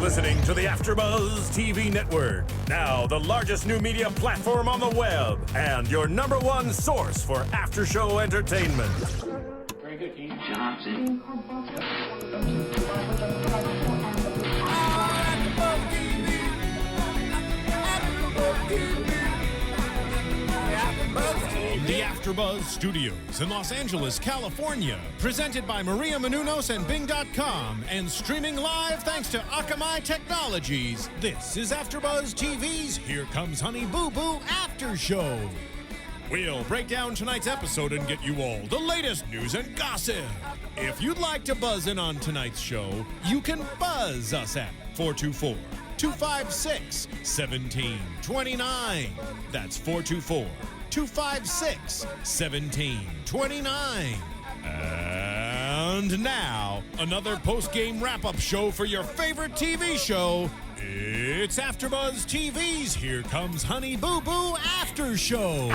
listening to the AfterBuzz TV network. Now, the largest new media platform on the web and your number one source for after-show entertainment. Very good, Keith. Johnson. The AfterBuzz Studios in Los Angeles, California. Presented by Maria Menounos and Bing.com and streaming live thanks to Akamai Technologies. This is AfterBuzz TV's Here Comes Honey Boo Boo After Show. We'll break down tonight's episode and get you all the latest news and gossip. If you'd like to buzz in on tonight's show, you can buzz us at 424-256-1729. That's 424-256-1729. And now, another post-game wrap-up show for your favorite TV show. It's AfterBuzz TV's Here Comes Honey Boo Boo After Show.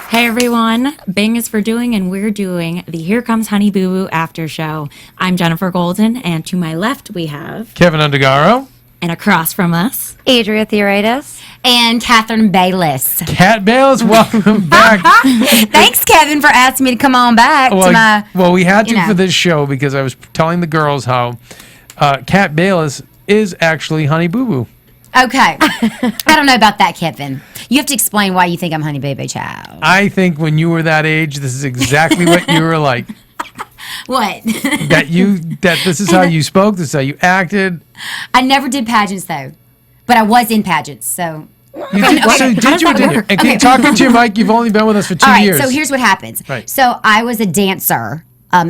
Hey everyone, Bing is for doing and we're doing the Here Comes Honey Boo Boo After Show. I'm Jenifer Golden and to my left we have Keven Undergaro. And across from us, Adria Theoharides. And Catherine Bailess. Cat Bailess, welcome back. Thanks, Kevin, for asking me to come on back to my... Well, we had to for this show because I was telling the girls how Cat Bailess is actually Honey Boo Boo. Okay. I don't know about that, Kevin. You have to explain why you think I'm Honey Boo Boo Child. I think when you were that age, this is exactly what you were like. What? that this is how you spoke, this is how you acted. I never did pageants, though. But I was in pageants, so... You did, so did you? Did you? And keep talking to your mic. You've only been with us for 2 years. All right, so here's what happens. Right. So I was a dancer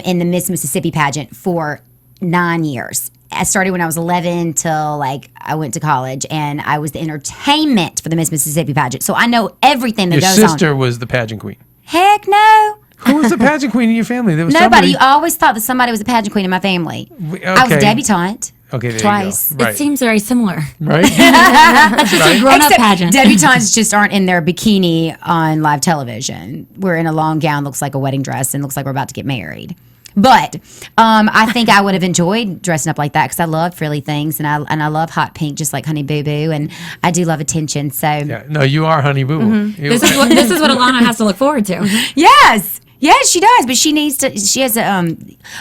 in the Miss Mississippi pageant for 9 years. I started when I was 11 till I went to college, and I was the entertainment for the Miss Mississippi pageant. So I know everything that goes on. Your sister was the pageant queen. Heck no. Who was the pageant queen in your family? There was Nobody. You always thought that somebody was a pageant queen in my family. Okay. I was a debutante. Okay, there twice. You go. Right. it seems very similar. Right? That's just a grown-up pageant. Debutantes just aren't in their bikini on live television. We're in a long gown, looks like a wedding dress, and looks like we're about to get married. But I think I would have enjoyed dressing up like that because I love frilly things and I love hot pink just like Honey Boo Boo, and I do love attention. So Yeah, no, you are Honey Boo Boo. Mm-hmm. This is what Alana has to look forward to. Yes, she does. But she needs to. She has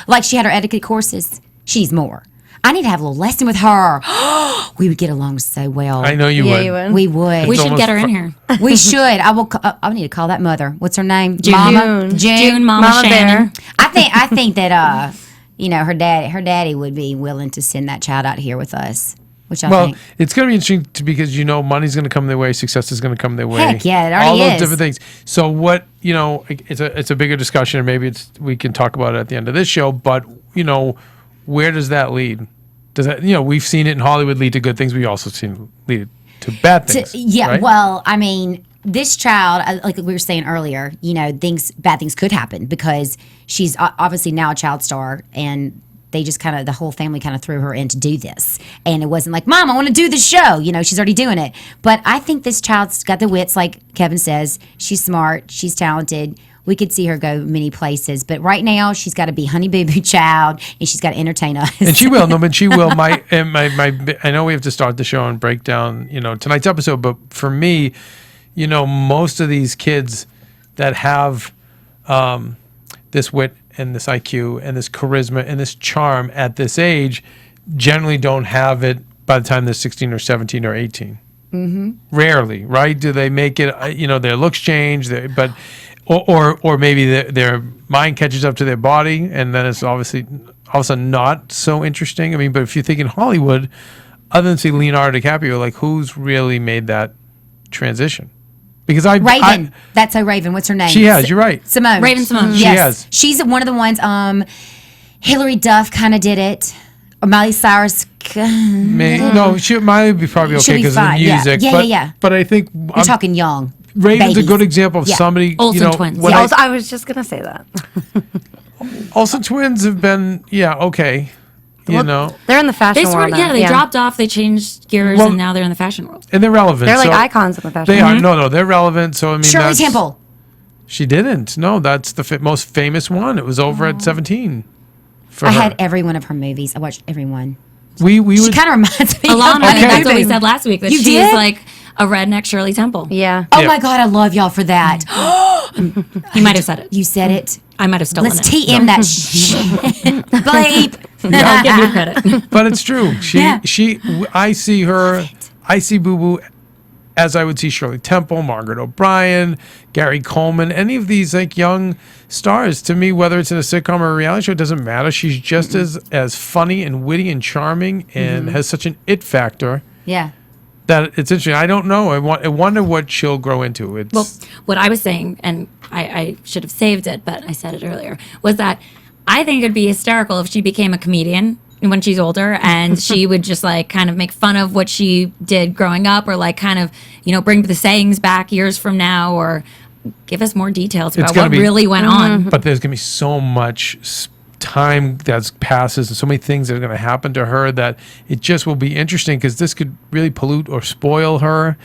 like she had her etiquette courses. She needs more. I need to have a little lesson with her. We would get along so well. I know you would. You would. We would. We should get her in here. We should. I will. I need to call that mother. What's her name? June. June. Mama Shannon. I think that her daddy would be willing to send that child out here with us. Which I think. It's going to be interesting because money's going to come their way, success is going to come their way. Heck yeah, it already all those is. different things. So what it's a bigger discussion, and maybe we can talk about it at the end of this show. But where does that lead? Does that we've seen it in Hollywood lead to good things. We also seen it lead to bad things. Right? Well, I mean, this child, like we were saying earlier, bad things could happen because she's obviously now a child star, and they just the whole family threw her in to do this. And it wasn't like, Mom, I want to do the show. She's already doing it. But I think this child's got the wits, like Kevin says. She's smart. She's talented. We could see her go many places. But right now, she's got to be Honey Boo Boo Child, and she's got to entertain us. And she will. No, but she will. I know we have to start the show and break down, tonight's episode. But for me, most of these kids that have this wit and this IQ and this charisma and this charm at this age generally don't have it by the time they're 16 or 17 or 18. Mm-hmm. Rarely, right? Do they make it? Their looks change, or maybe their mind catches up to their body, and then it's obviously all of a sudden not so interesting. I mean, but if you think in Hollywood, other than say Leonardo DiCaprio, who's really made that transition? Because Raven. That's Raven. What's her name? She has. You're right. Simone. Raven Simone. Yes. She has. She's one of the ones. Hilary Duff kind of did it. Or Miley Cyrus. No, Miley would be probably okay because of the music. Yeah. But I think We're talking young. Raven's babies. a good example of somebody. Olsen twins. I was just gonna say that. Olsen twins have been okay. They're in the fashion world. They dropped off, they changed gears, and now they're in the fashion world. And they're relevant. They're like icons in the fashion world. world. They are. No, they're relevant. So I mean, Shirley Temple. She didn't. No, that's the most famous one. It was over at 17. I had every one of her movies. I watched every one. we She would. kind of reminds me Alana, of that's what we Boo. said last week, that You she's did? like a redneck Shirley Temple. Yeah. Oh Yeah. my God, I love y'all for that. He might have said it. You said it. I might have stolen Let's it. TM that shit. Bleep. I'll give you credit. But it's true. Yeah. I see her. I see Boo Boo as I would see Shirley Temple, Margaret O'Brien, Gary Coleman, any of these like young stars. To me, whether it's in a sitcom or a reality show, it doesn't matter. She's just as funny and witty and charming and has such an it factor Yeah. that it's interesting. I don't know. I wonder what she'll grow into. It's Well, what I was saying, and I should have saved it, but I said it earlier, was that I think it'd be hysterical if she became a comedian when she's older and she would just like kind of make fun of what she did growing up, or like kind of, bring the sayings back years from now, or give us more details about gonna what be- really went on. but there's gonna be so much time that passes and so many things that are going to happen to her that it just will be interesting, because this could really pollute or spoil her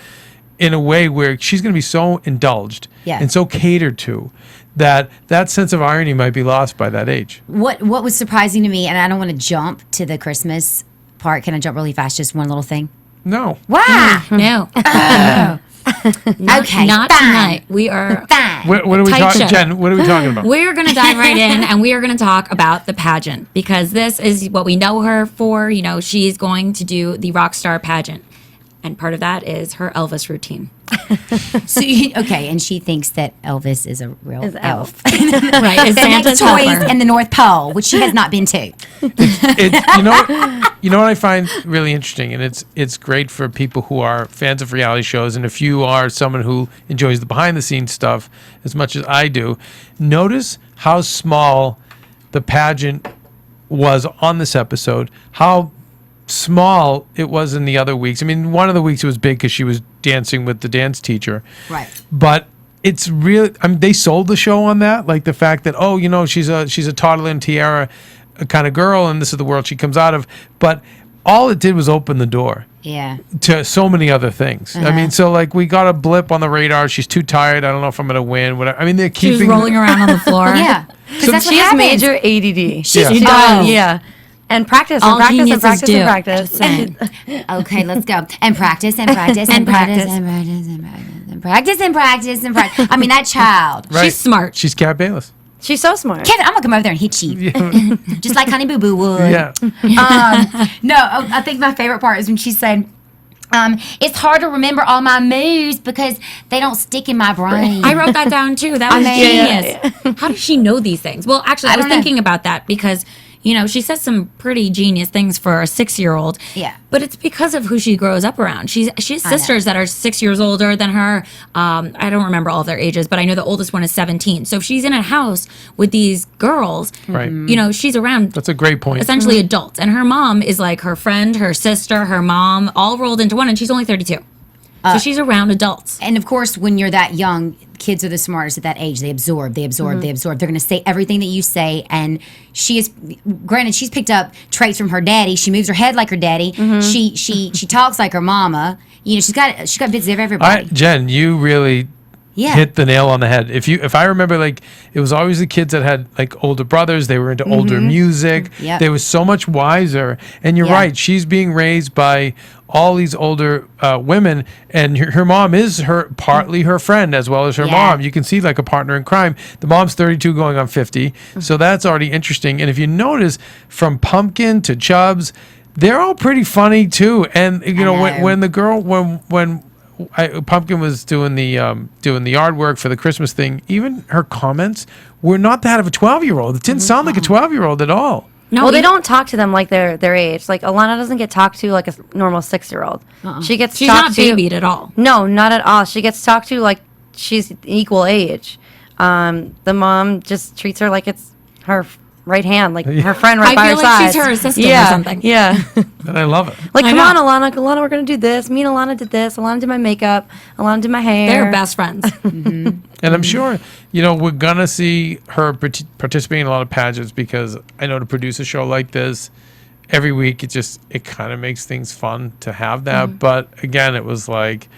in a way where she's going to be so indulged and so catered to that sense of irony might be lost by that age. What was surprising to me, and I don't want to jump to the Christmas part. Can I jump really fast? Just one little thing. No. Wow. No. Okay. Not fine. tonight. We are. Fine. What are we Tight talking, ship. Jen? What are we talking about? We're going to dive right in, and we are going to talk about the pageant, because this is what we know her for. She's going to do the rock star pageant, and part of that is her Elvis routine. So and she thinks that Elvis is a real elf. Right? Is That makes Santa's toys helper. in the North Pole, which she has not been to. You know what I find really interesting, and it's great for people who are fans of reality shows, and if you are someone who enjoys the behind the scenes stuff as much as I do, notice how small the pageant was on this episode, how small it was in the other weeks. I mean, one of the weeks it was big because she was dancing with the dance teacher. Right. But it's really, I mean, they sold the show on that, like the fact that, she's a toddler and tiara kind of girl, and this is the world she comes out of. But all it did was open the door Yeah. to so many other things. I mean, so like we got a blip on the radar. She's too tired. I don't know if I'm going to win. Whatever. I mean, they're She was keeping rolling around on the floor. Yeah. 'Cause that's what She has happens. major ADD. Yeah. She Oh. does. Yeah. And practice All and practice and geniuses practice do. and practice. Just saying. Okay, let's go. And practice and practice and practice and practice and practice and practice and practice and practice. I mean, that child. Right. She's smart. She's Cat Bailess. She's so smart. Kevin, I'm gonna come over there and hit you, just like Honey Boo Boo would. Yeah. No, I think my favorite part is when she said, "It's hard to remember all my moves because they don't stick in my brain." I wrote that down too. That was genius. How does she know these things? Well, actually, I was don't know. thinking about that because, she says some pretty genius things for a 6-year-old. Yeah. But it's because of who she grows up around. She has sisters that are 6 years older than her. I don't remember all of their ages, but I know the oldest one is 17. So if she's in a house with these girls, Right. She's around That's a great point. essentially adults. And her mom is like her friend, her sister, her mom, all rolled into one, and she's only 32. So she's around adults. And of course, when you're that young, kids are the smartest at that age. They absorb. They're going to say everything that you say. And she is, granted, she's picked up traits from her daddy. She moves her head like her daddy. She talks like her mama. She's got bits of everybody. Jen, you really Yeah. hit the nail on the head. If I remember, like, it was always the kids that had like older brothers. They were into older music. Yep. They were so much wiser. And you're Yeah. right. She's being raised by all these older women, and her mom is partly her friend as well as her Yeah. mom. You can see like a partner in crime. The mom's 32 going on 50. So that's already interesting. And if you notice, from Pumpkin to Chubbs, they're all pretty funny too. And know. when the girl when Pumpkin was doing the yard work for the Christmas thing, even her comments were not that of a 12-year-old. It didn't sound like a 12-year-old at all. No, Well, they don't talk to them like their age. Like Alana doesn't get talked to like a normal 6-year-old. She gets She's talked not to babied at all. No, not at all. She gets talked to like she's equal age. The mom just treats her like it's her right hand, like her friend right I by feel her like side. she's her assistant or yeah, something. Yeah. And I love it. Like, I come know. on, Alana, we're gonna do this. Me and Alana did this. Alana did my makeup. Alana did my hair. They're best friends. And I'm sure, we're going to see her participating in a lot of pageants, because I know to produce a show like this every week, it kind of makes things fun to have that. But again, it was like,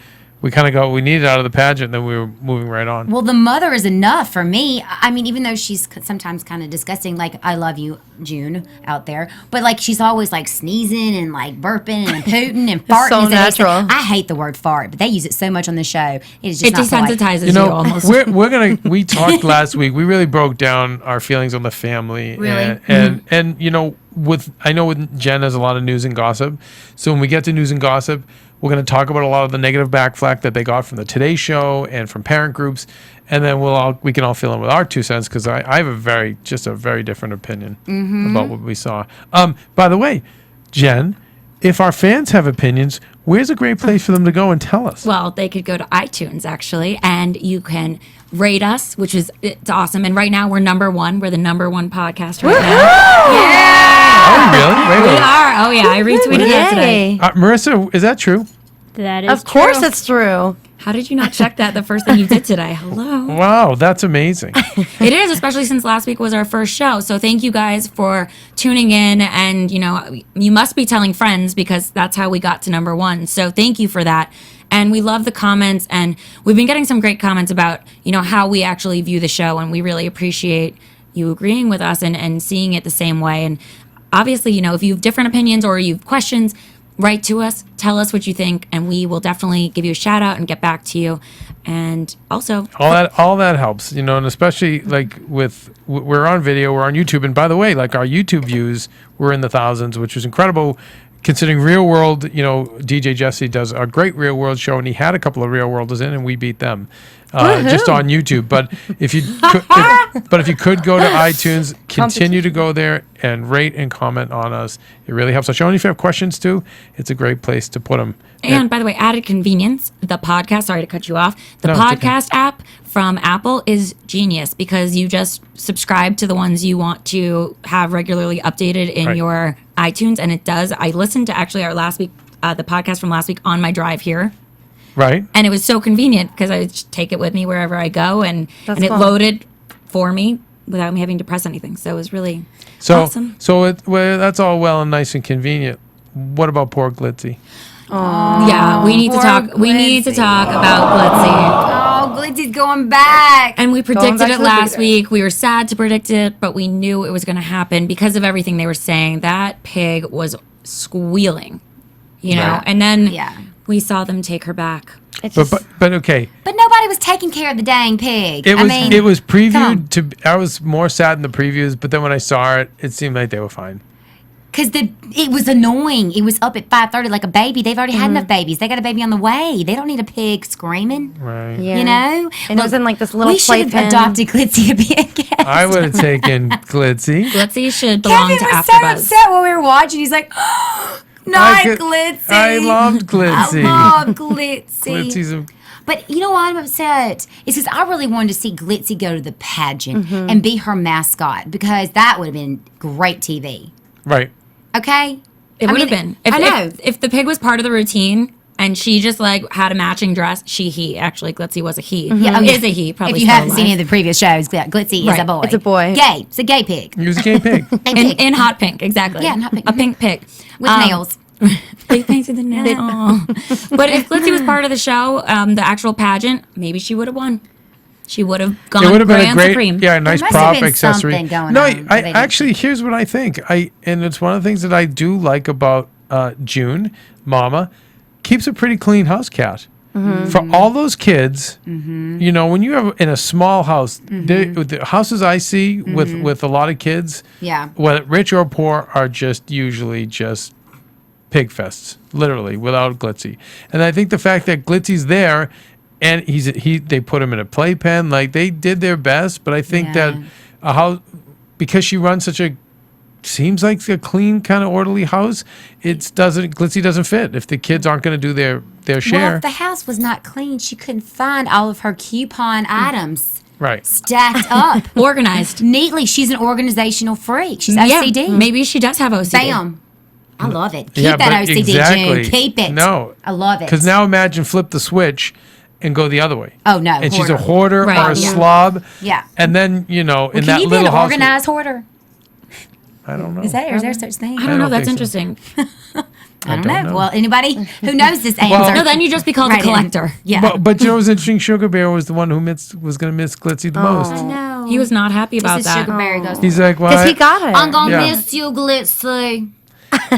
we kind of go, we need it out of the pageant, then we were moving right on. Well, the mother is enough for me. I mean, even though she's sometimes kind of disgusting, like, I love you, June, out there. But, like, she's always, like, sneezing and, like, burping and pooting and farting. so natural. I hate the word fart, but they use it so much on the show. It is just It not polite. desensitizes you almost. We talked last week. We really broke down our feelings on the family. Really? And you know, with Jen has a lot of news and gossip. So when we get to news and gossip, we're going to talk about a lot of the negative backflack that they got from the Today Show and from parent groups, and then we can all fill in with our 2 cents, because I have a very different opinion about what we saw. By the way, Jen, if our fans have opinions, where's a great place for them to go and tell us? Well, they could go to iTunes, actually, and you can rate us, it's awesome. And right now, we're number 1. We're the number 1 podcast right now. Yeah! Oh, really? We are. Oh, yeah. I retweeted that today. Marissa, is that true? That is Of course it's true. How did you not check that the first thing you did today? Hello. Wow, that's amazing. It is, especially since last week was our first show. So thank you guys for tuning in. And, you know, you must be telling friends, because that's how we got to number 1. So thank you for that. And we love the comments. And we've been getting some great comments about, you know, how we actually view the show. And we really appreciate you agreeing with us and seeing it the same way. And obviously, you know, if you have different opinions or you have questions, write to us, tell us what you think, and we will definitely give you a shout out and get back to you. And also, all that helps, you know, and especially like we're on video, we're on YouTube, and by the way, like our YouTube views were in the thousands, which was incredible. Considering Real World, you know, DJ Jesse does a great Real World show, and he had a couple of Real Worlders in, and we beat them just on YouTube. But if you could go to iTunes, continue to go there and rate and comment on us. It really helps our show. And if you have questions too, it's a great place to put them. And by the way, added convenience, the podcast, sorry to cut you off, the No, it's okay. podcast app from Apple is genius, because you just subscribe to the ones you want to have regularly updated in Right. your iTunes, and it does. I listened to actually our last week, the podcast from last week on my drive here, Right. and it was so convenient because I just take it with me wherever I go, and it fun. loaded for me without me having to press anything. So it was really So awesome. that's all well and nice and convenient. What about poor Glitzy? Yeah, we need to poor talk. We need to Glitzy. talk about Glitzy. Oh, Glitzy's going back. And we predicted back it to the last theater. week. We were sad to predict it, but we knew it was going to happen because of everything they were saying. That pig was squealing, you know. Right. And then Yeah. we saw them take her back. But okay. But nobody was taking care of the dang pig. It was come previewed on. to. I was more sad in the previews, but then when I saw it, it seemed like they were fine. Because it was annoying. It was up at 5:30 like a baby. They've already had enough babies. They got a baby on the way. They don't need a pig screaming. Right. Yeah. You know? And it was in like this little we should have playpen. adopted Glitzy to be a guest. I would have taken Glitzy. Glitzy should belong Kevin to was so AfterBuzz. upset when we were watching. He's like, not Glitzy. I loved Glitzy. I love Glitzy. Glitzy's a. But you know why I'm upset? It's because I really wanted to see Glitzy go to the pageant and be her mascot, because that would have been great TV. Right. Okay? It would have been. I know. If the pig was part of the routine and she just like had a matching dress, he. Actually, Glitzy was a he. Yeah, Is a he. Probably If you still haven't seen alive. any of the previous shows, Glitzy is Right. a boy. It's a boy. Gay. It's a gay pig. He was a gay pig. In hot pink, exactly. Yeah, in hot pink. A pink pig. With nails. They painted the nails. Aw. But if Glitzy was part of the show, the actual pageant, maybe she would have won. She would have gone It would have been a grand great, supreme. nice must have prop been accessory. something going No, on, but I they didn't. actually, here's what I think. And it's one of the things that I do like about June, Mama, keeps a pretty clean house cat. For all those kids, you know, when you have in a small house, the houses I see with a lot of kids, Yeah. whether rich or poor, are just usually just pig fests, literally, without Glitzy. And I think the fact that Glitzy's there, and they put him in a playpen, like they did their best. But I think that a house, because she runs such a, seems like a clean kind of orderly house, Glitzy doesn't fit if the kids aren't going to do their share. Well, if the house was not clean, she couldn't find all of her coupon items Right. stacked up Organized. neatly. She's an organizational freak. She's Yeah, OCD. maybe she does have OCD. Bam. I love it. Keep Yeah, that but OCD, exactly. June. Keep it. No. I love it. Because now imagine flip the switch and go the other way. Oh, no. And she's a hoarder Right, or a yeah. slob. Yeah. And then, you know, in Can that you be little an house. organized hoarder? I don't know. Is there such thing? I don't know. don't That's think so. interesting. I don't know. Well, anybody who knows this answer. Well- No, then you just be called a Right in. collector. Yeah. But you know what's interesting? Sugar Bear was the one who was going to miss Glitzy the most. no. He was not happy about This is that. Sugar Bear goes. He's like, well, Because he got it. I'm gonna Yeah. miss you, Glitzy.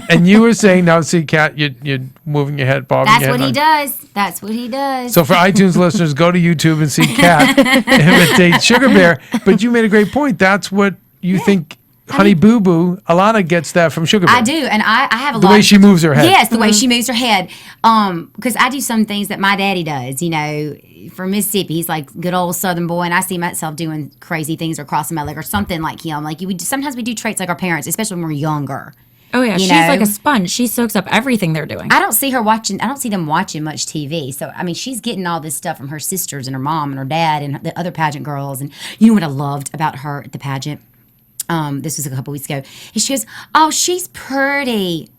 and you were saying, now see, Kat, you're moving your head, bobbing That's your what head. he does. That's what he does. So for iTunes listeners, go to YouTube and see Kat imitate Sugar Bear. But you made a great point. That's what you think Honey Boo Boo, Alana gets that from Sugar Bear. I do, and I have a The lot. way she moves her head. Yes, the way she moves her head. Because I do some things that my daddy does. You know, from Mississippi, he's like good old Southern boy, and I see myself doing crazy things or crossing my leg or something like him. Like sometimes we do traits like our parents, especially when we're younger. Oh yeah, You she's know? like a sponge. She soaks up everything they're doing. I don't see her watching. I don't see them watching much TV. So I mean, she's getting all this stuff from her sisters and her mom and her dad and the other pageant girls. And you know what I loved about her at the pageant? This was a couple weeks ago. And she goes, "Oh, she's pretty."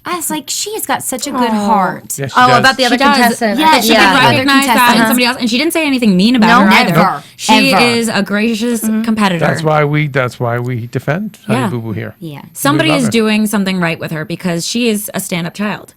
I was like, she has got such a good heart. Yes, she Oh, does. about the other She does. contestant. Yeah, she She Yeah. could Other recognize that in contestants. somebody else, and she didn't say anything mean about No, her either. never. She Ever. is a gracious competitor. That's why we defend Honey Yeah. Boo Boo here. Yeah. Somebody We love is her. doing something right with her because she is a stand-up child.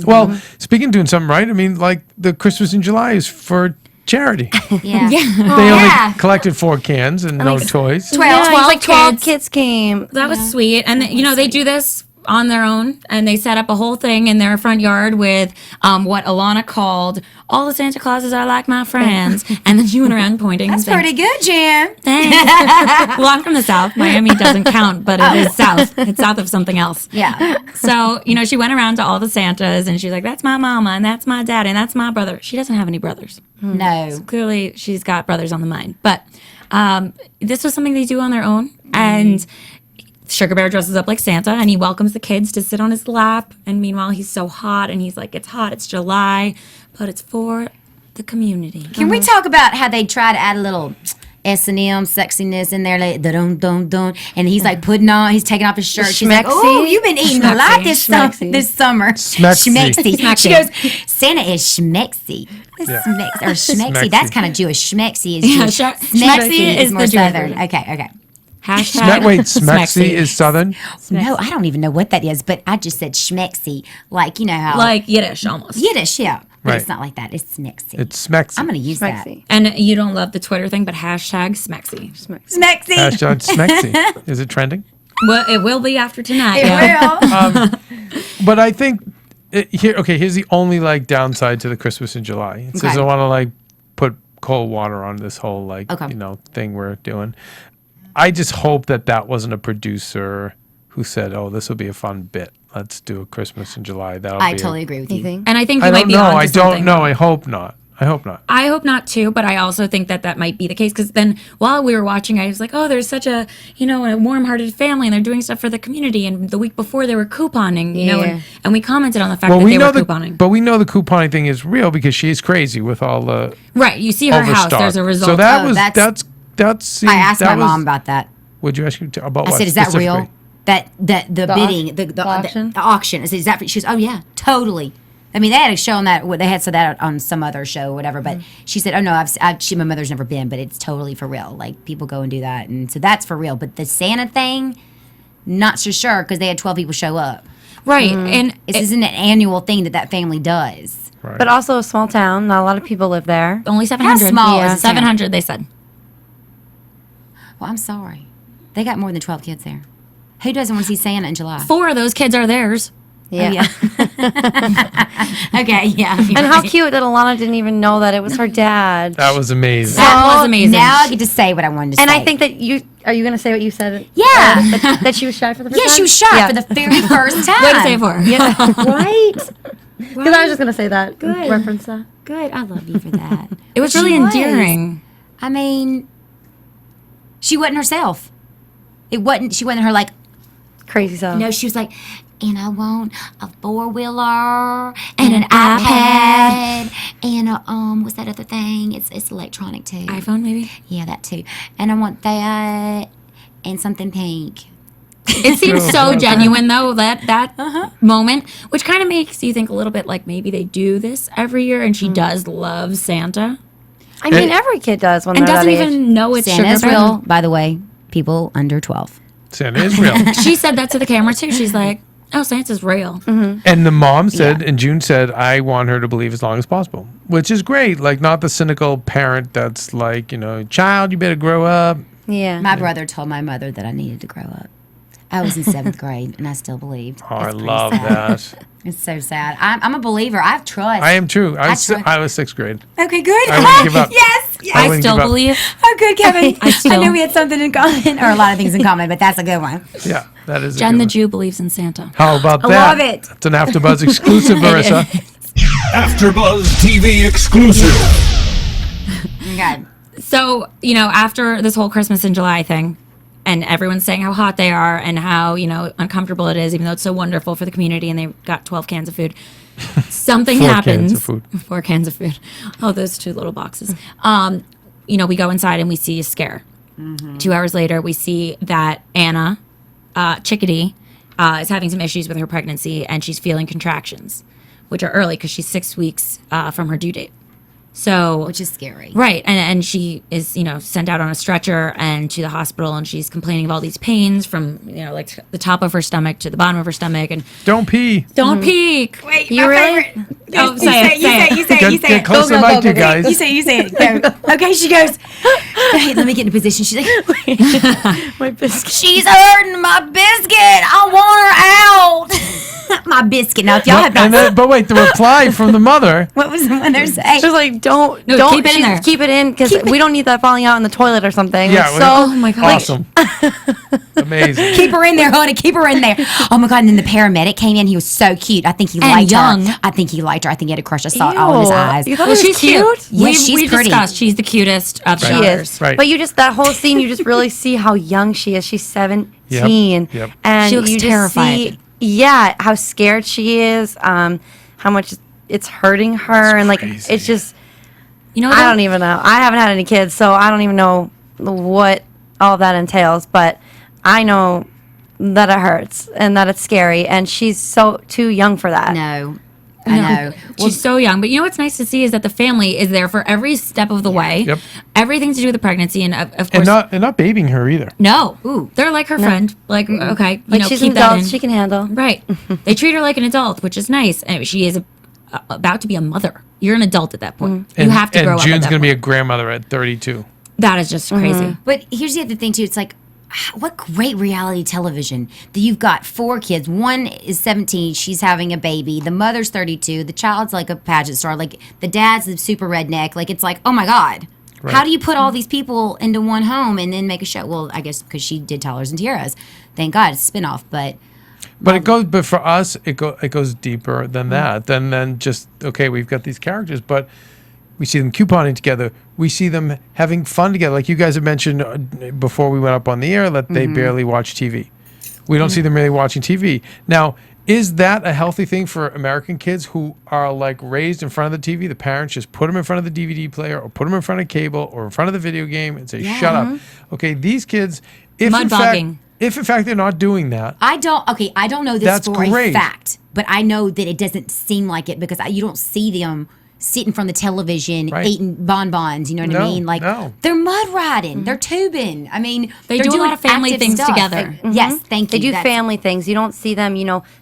Well, speaking of doing something right, I mean, like the Christmas in July is for charity. Yeah. They Yeah. only collected 4 cans and no toys. 12 Yeah, he's like 12 kids. kids came. That was sweet. And, you know, they do this on their own, and they set up a whole thing in their front yard with what Alana called, all the Santa Clauses are like my friends. And then she went around pointing. That's saying, pretty good, Jim. Thanks. Well, I'm from the South. Miami doesn't count, but it is South. It's south of something else. Yeah. So, you know, she went around to all the Santas, and she's like, that's my mama, and that's my dad, and that's my brother. She doesn't have any brothers. No. Clearly, she's got brothers on the mind. But this was something they do on their own. And Sugar Bear dresses up like Santa, and he welcomes the kids to sit on his lap. And meanwhile, he's so hot, and he's like, it's hot, it's July, but it's for the community. Can we talk about how they try to add a little S&M sexiness in there, like dun, and he's like he's taking off his shirt. She's like, Schmexy. "Oh, you've been eating a lot this summer." Schmexy. She goes, "Santa is schmexy." Schmexy or schmexy. Schmexy. That's kind of Jewish. Schmexy is Yeah, Jewish. schmexy is more the Jewish southern. version. Okay. Hashtag Smexy is Southern. No, I don't even know what that is, but I just said schmexy, like you know how like Yiddish almost. Yiddish, yeah. But Right. it's not like that. It's schmexy. It's Smexy. I'm gonna use that. Smexy. And you don't love the Twitter thing, but hashtag Smexy. Schmexy. Hashtag Smexy. Is it trending? Well, it will be after tonight. It yeah. will. But I think here's the only like downside to the Christmas in July. It says Okay. I want to like put cold water on this whole like Okay. thing we're doing. I just hope that wasn't a producer who said, "Oh, this will be a fun bit. Let's do a Christmas in July." That'll I be totally agree with You you. think? And I think I you might don't be know. onto I don't something. know. I hope not. I hope not. I hope not too, but I also think that might be the case because then while we were watching, I was like, oh, there's such a a warm-hearted family, and they're doing stuff for the community. And the week before, they were couponing, Yeah. and we commented on the fact Well, that we they know were the couponing. but we know the couponing thing is real because she's crazy with all the Right, you see her house. overstock. There's a result. So that Oh, was that's- that's. I asked that my was- mom about that. Would you ask you about I what said, "Is that real? specifically? That the bidding, the auction? the auction?" I said, "Is that?" She goes, "Oh yeah, totally." I mean, they had a show on that. They had said that on some other show, or whatever. But she said, "Oh no, my mother's never been, but it's totally for real. Like people go and do that, and so that's for real." But the Santa thing, not so sure because they had 12 people show up. right, and This isn't an annual thing that family does. Right. But also a small town. Not a lot of people live there. only 700. How small is the town? 700, they said. Well, I'm sorry, they got more than 12 kids there. Who doesn't want to see Santa in July? 4 of those kids are theirs. Yeah. Okay, yeah. And how cute that Alana didn't even know that it was her dad. That was amazing. That was amazing. Now I get to say what I wanted to And say. I think that are you going to say what you said? Yeah. That she was shy for the first Yeah, time? she was shy Yeah. for the very first time. Way to say it for her. Right? Because I was just going to say that. Good. Reference that. Good. I love you for that. It was She really was. endearing. I mean, she wasn't herself. She wasn't her like, Crazy self. no, she was like, and I want a 4-wheeler and an iPad and a, what's that other thing? It's electronic too. iPhone, maybe? Yeah, that too. And I want that and something pink. It seems so genuine, though, that moment, which kind of makes you think a little bit like maybe they do this every year, and she does love Santa I mean, every kid does when and they're doesn't that age. even know it's Santa's Sugar Bear. real, by the way, people under 12. Santa is real. She said that to the camera, too. She's like, Oh, Santa's real. And the mom said, and June said, I want her to believe as long as possible, which is great. Like, not the cynical parent that's like, child, you better grow up. Yeah. My brother told my mother that I needed to grow up. I was in 7th grade, and I still believed. Oh, I It's pretty love sad. that. It's so sad. I'm a believer. I have trust. I am too. I try- was 6th grade. Okay, good. I wouldn't give up. Yes. yes. I I wouldn't still give up. believe. Oh, good, Kevin. I still- know we had something in common, or a lot of things in common, but that's a good one. Yeah, that is. a Jen good the one. Jew believes in Santa. How about I that? love it. It's an AfterBuzz exclusive, Marissa. AfterBuzz TV exclusive. Okay. So, after this whole Christmas in July thing, and everyone's saying how hot they are and how, uncomfortable it is, even though it's so wonderful for the community and they got 12 cans of food. Something 4 happens. cans of food. 4 cans of food. Oh, those 2 little boxes. We go inside and we see a scare. 2 hours later, we see that Anna, Chickadee, is having some issues with her pregnancy and she's feeling contractions, which are early because she's 6 weeks from her due date. So, Which is scary. right, and she is sent out on a stretcher and to the hospital, and she's complaining of all these pains from like the top of her stomach to the bottom of her stomach, and Don't pee. don't peek. Wait, You really? Oh, say it. Get close to the mic, you guys. You say it. Go. Okay, she goes, hey, let me get in a position. She's like, My biscuit. she's hurting my biscuit. I want her out. My biscuit. Now, if y'all have not But wait, the reply from the mother. what was the one they're saying? She was like, don't keep it in there. Keep it in because we don't need that falling out in the toilet or something. Yeah, Like, well, Oh my god. Awesome. Amazing. Keep her in there, honey. Keep her in there. Oh my god! And then the paramedic came in. He was so cute. I think he And liked young. her. I think he liked her. I think he had a crush. I saw it all in his Ew. eyes. You thought Well, it was she's cute. Yes, she's we pretty. discussed she's the cutest of the She daughters. is. Right. But that whole scene, you just really see how young she is. She's 17. Yep. And She looks you just terrified. see, how scared she is, how much it's hurting her. And crazy. it's just, I I don't even know. I haven't had any kids, so I don't even know what all that entails. But I know that it hurts and that it's scary. And she's too young for that. No, I know. She's so young, but what's nice to see is that the family is there for every step of the way. Yep. Everything to do with the pregnancy, and of And course, not babying her either. no, they're like her friend. Like, okay, Like she's keep an that adult, in. she can handle. Right. They treat her like an adult, which is nice. And she is about to be a mother. You're an adult at that point. You have to grow up. June's at that going to be a point. grandmother at 32. That is just crazy. But here's the other thing too. It's like, what great reality television that you've got 4 kids. One is 17. She's having a baby. The mother's 32. The child's like a pageant star. Like the dad's the super redneck. Like it's like, oh my god. Right. How do you put all these people into one home and then make a show? Well, I guess because she did Tyler's and Tiara's. Thank God, it's a spinoff. But But for us, it goes deeper than that. Than just okay, we've got these characters, but we see them couponing together. We see them having fun together. Like you guys have mentioned before we went up on the air, that they barely watch TV. We don't see them really watching TV. Now, is that a healthy thing for American kids who are like raised in front of the TV? The parents just put them in front of the DVD player or put them in front of cable or in front of the video game and say, shut up. Okay, these kids, if in Mudbogging. fact they're not doing that, I don't know this That's for great. a fact, but I know that it doesn't seem like it because you don't see them sitting from the television Right. eating bonbons. You know what I No, mean? Like no. they're mud riding, they're tubing. I mean, They they're do a doing lot of family active things stuff. together. Yes, thank They you. do That's- family things. You don't see them,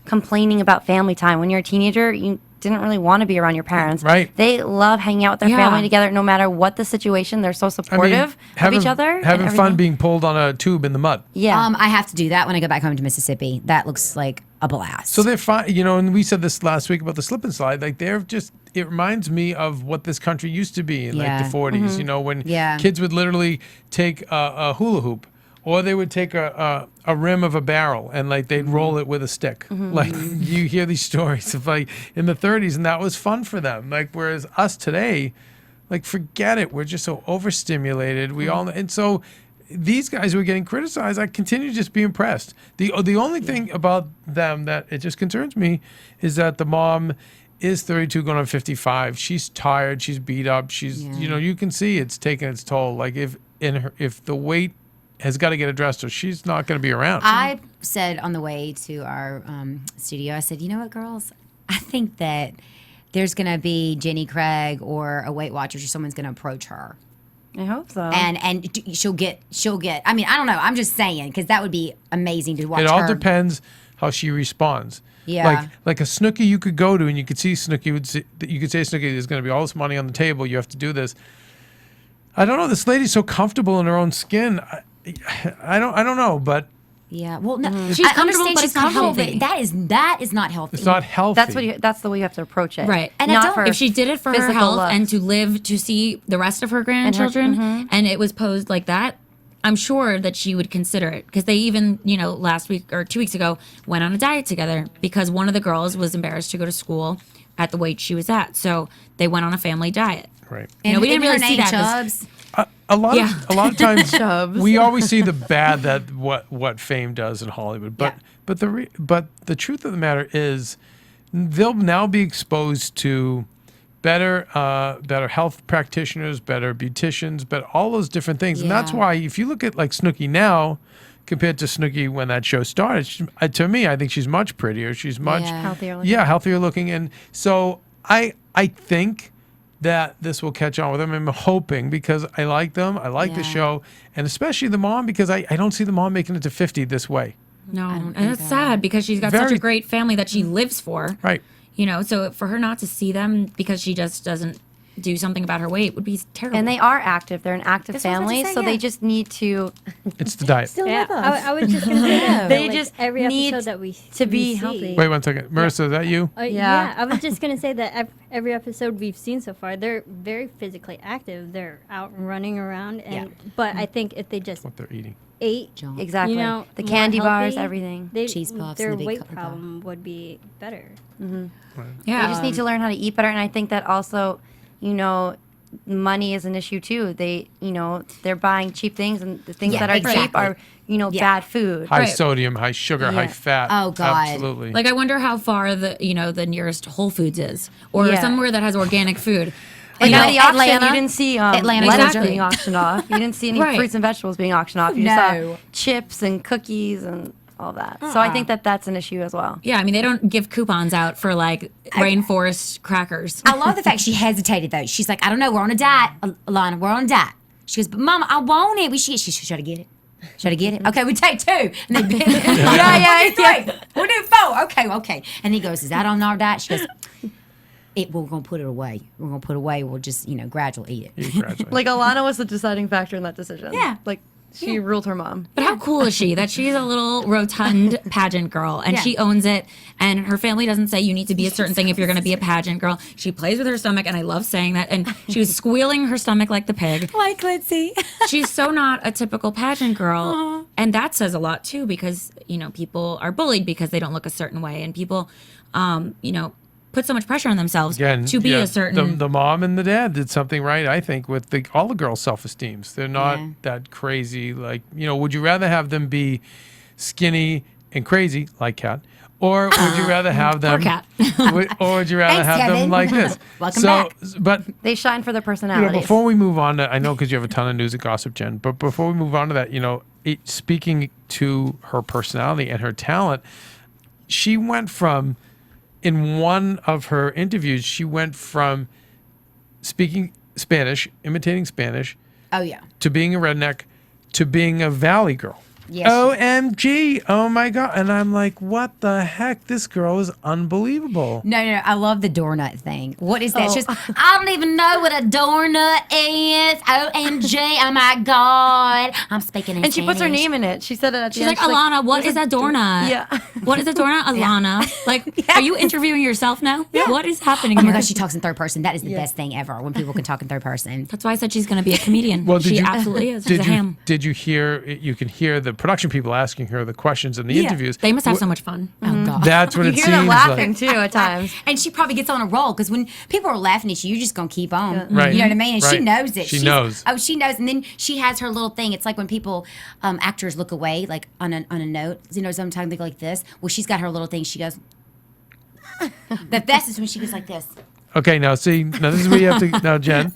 complaining about family time. When you're a teenager, you didn't really want to be around your parents. Right. They love hanging out with their Yeah. family together, no matter what the situation. They're so supportive of each other. and having fun everything. being pulled on a tube in the mud. Yeah. I have to do that when I go back home to Mississippi. That looks like a blast. So they're fine, and we said this last week about the slip and slide. Like it reminds me of what this country used to be in like Yeah. the 40s. When Yeah. kids would literally take a hula hoop, or they would take a rim of a barrel and like they'd roll it with a stick. Like you hear these stories of like in the 30s, and that was fun for them. Like whereas us today, like forget it, we're just so overstimulated. We all and so. These guys who are getting criticized, I continue to just be impressed. The only thing about them that it just concerns me is that the mom is 32 going on 55. She's tired. She's beat up. She's you can see it's taking its toll. Like if the weight has got to get addressed, or she's not going to be around. I said on the way to our studio, I said, you know what, girls? I think that there's going to be Jenny Craig or a Weight Watchers or someone's going to approach her. I hope so. And she'll get. I mean, I don't know. I'm just saying because that would be amazing to watch. It all her. depends how she responds. Yeah. Like a Snooki you could go to and you could see Snooki you could say Snooki, there's going to be all this money on the table. You have to do this. I don't know. This lady's so comfortable in her own skin. I don't know, but Yeah. Well, no, She's I comfortable, understand but she's it's not comfortable, healthy. but that is not healthy. it's not healthy. That's the way you have to approach it. Right. And I Not don't- for If she did it for her physical health looks. and to live to see the rest of her grandchildren, and it was posed like that, I'm sure that she would consider it. Because they even, last week or 2 weeks ago, went on a diet together because one of the girls was embarrassed to go to school at the weight she was at. So they went on a family diet. right. And we didn't her really see name that 'cause- Chubbs. A lot of times Chubs. we always see the bad that what fame does in Hollywood, but the truth of the matter is they'll now be exposed to better health practitioners, better beauticians, but all those different things, and that's Yeah. why if you look at like Snooki now compared to Snooki when that show started, to me I think she's much prettier. She's much Yeah. Healthier looking. healthier looking, and so I think that this will catch on with them. I'm hoping because I like them. I like the Yeah. show, and especially the mom because I don't see the mom making it to 50 this way. No, and it's sad because she's got such Very- a great family that she lives for. Right. So for her not to see them because she just doesn't do something about her weight would be terrible. And they are active. They're an active That's what I was about to family, say, so yeah. they just need to It's the diet. Still Yeah, love us. I was just gonna say that. They like, just every need episode that we to be we see- healthy. Wait 1 second. Marissa, is that you? Yeah, Yeah. I was just gonna say that every episode we've seen so far, they're very physically active. They're out running around, and but I think if they just What they're eating. ate, Exactly. the The candy bars, healthy, everything. Cheese puffs their and the big weight cotton bar. problem would be better. yeah, They just need to learn how to eat better, and I think that also, money is an issue too. They, they're buying cheap things, and the things Yeah, that are cheap exactly. are, bad food. High Right. sodium, high sugar, high Yeah. fat. Oh, God. Absolutely. Like I wonder how far the nearest Whole Foods is, or Yeah. somewhere that has organic food. Like You at know, the auction, Atlanta- you didn't see Atlanta, lettuce Georgia. being auctioned off. You didn't see any Right. fruits and vegetables being auctioned off. You just No. saw chips and cookies and all that. So I think that that's an issue as well. Yeah, I mean they don't give coupons out for like rainforest crackers. I love the fact she hesitated though. She's like, I don't know, we're on a diet, Alana, we're on a diet. She goes, but Mama, I want it. She should I get it? Should I get it? Okay, we take 2. And then Yeah, we'll do 3. We'll do 4. Okay. And he goes, is that on our diet? She goes, we're gonna put it away. We're gonna put it away. We'll just, gradually eat it. Eat gradually. Like Alana was the deciding factor in that decision. Yeah. Like she ruled her mom. But how cool is she that she's a little rotund pageant girl and she owns it, and her family doesn't say you need to be a certain thing if you're going to be a pageant girl. She plays with her stomach, and I love saying that. And she was squealing her stomach like the pig. Like, let's see. She's so not a typical pageant girl, and that says a lot too because people are bullied because they don't look a certain way, and people, put so much pressure on themselves Again, to be yeah, a certain. The mom and the dad did something right, I think, with all the girls' self-esteems. They're not Yeah. that crazy. Like, would you rather have them be skinny and crazy like Kat, or would you rather have them? Kat. Or would you rather Thanks, have them Kevin. like this? Welcome back. But They shine for their personalities. before we move on to, I know because you have a ton of news and gossip, Jen, but before we move on to that, speaking to her personality and her talent, she went from, in one of her interviews, she went from speaking Spanish, imitating Spanish, Oh yeah. to being a redneck, to being a valley girl. Yes. OMG. Oh my God. And I'm like, what the heck? This girl is unbelievable. No, I love the donut thing. What is that? She's, I don't even know what a donut is. OMG, oh my God. I'm speaking in and she puts her Spanish. name in it. She said it at the She's end. like, Alana, what is a donut? Yeah. What is a donut? Alana. Like, are you interviewing yourself now? What is happening Oh my here? gosh, she talks in third person. That is the best thing ever when people can talk in third person. That's why I said she's going to be a comedian. Well, did she you- absolutely is. She's Did a you, ham. did you hear, you can hear the production people asking her the questions in the interviews. They must have so much fun. Oh God. That's what You it hear seems them laughing like. too at times. And she probably gets on a roll because when people are laughing at you, you're just gonna keep on. Right. You know what I mean? And she Right. knows it. She knows. Oh, she knows. And then she has her little thing. It's like when people, actors look away, like on a note. Sometimes they go like this. Well, she's got her little thing. She goes. The best is when she goes like this. Okay, now see, this is where you have to now, Jen.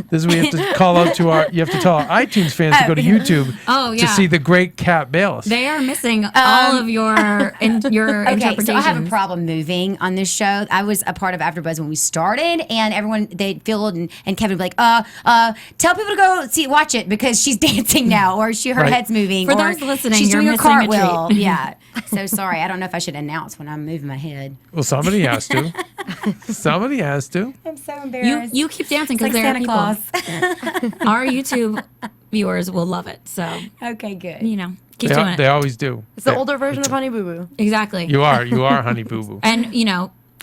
This is where you have to call out to you have to tell our iTunes fans to go to YouTube to see the great Cat Bailess. They are missing all of your interpretations. So I have a problem moving on this show. I was a part of AfterBuzz when we started, and everyone they'd feel and Keven would be like, tell people to go watch it because she's dancing now, or her head's moving. For or those listening, she's you're doing a missing a cartwheel. treat. Yeah. So sorry. I don't know if I should announce when I'm moving my head. Well, somebody has to. Somebody has to. I'm so embarrassed. You keep dancing because like there Santa are Claus. people. Our YouTube viewers will love it. So Okay, good. keep doing it. They always do. It's the older version of Honey Boo Boo. Exactly. You are Honey Boo Boo. And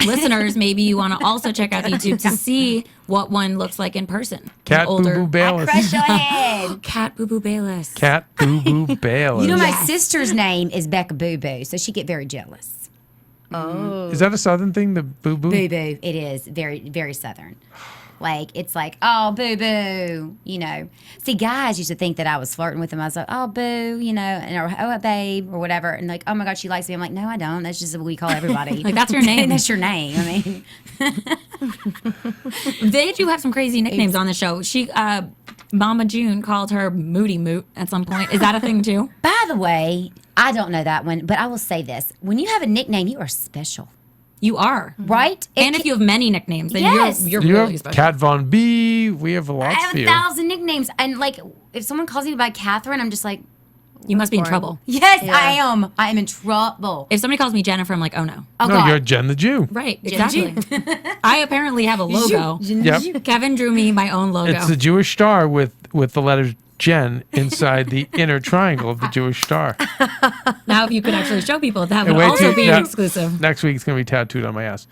listeners, maybe you want to also check out YouTube to see what one looks like in person. Cat Boo Boo Bailess. Crush your head. Cat Boo Boo Bailess. Cat Boo Boo Bailess. You know, my sister's name is Becca Boo Boo, so she get very jealous. Oh. Is that a Southern thing, the Boo Boo? Boo Boo. It is very, very Southern. Like, it's like, oh, boo boo, See, guys used to think that I was flirting with them. I was like, oh, boo, or oh, babe, or whatever. And like, oh my God, she likes me. I'm like, no, I don't. That's just what we call everybody. Like, that's your name. That's your name. I mean, They do have some crazy nicknames on the show. Mama June called her Moody Moot at some point. Is that a thing too? by the way, I don't know that one, but I will say this. When you have a nickname, you are special. You are. Right? And if you have many nicknames, then Yes. you're You really have special. Cat Von B. We have lots I have for you. 1,000 nicknames. And like, if someone calls me by Catherine, I'm just like, You must be in trouble. yes, I am. I am in trouble. If somebody calls me Jennifer, I'm like, oh no. Oh, No, God. you're Jen the Jew. Right, Jen exactly. I apparently have a logo. Yep. Kevin drew me my own logo. It's the Jewish star with the letters Jen inside the inner triangle of the Jewish star. Now, if you could actually show people, that would wait also till- be yeah. exclusive. Next week it's going to be tattooed on my ass.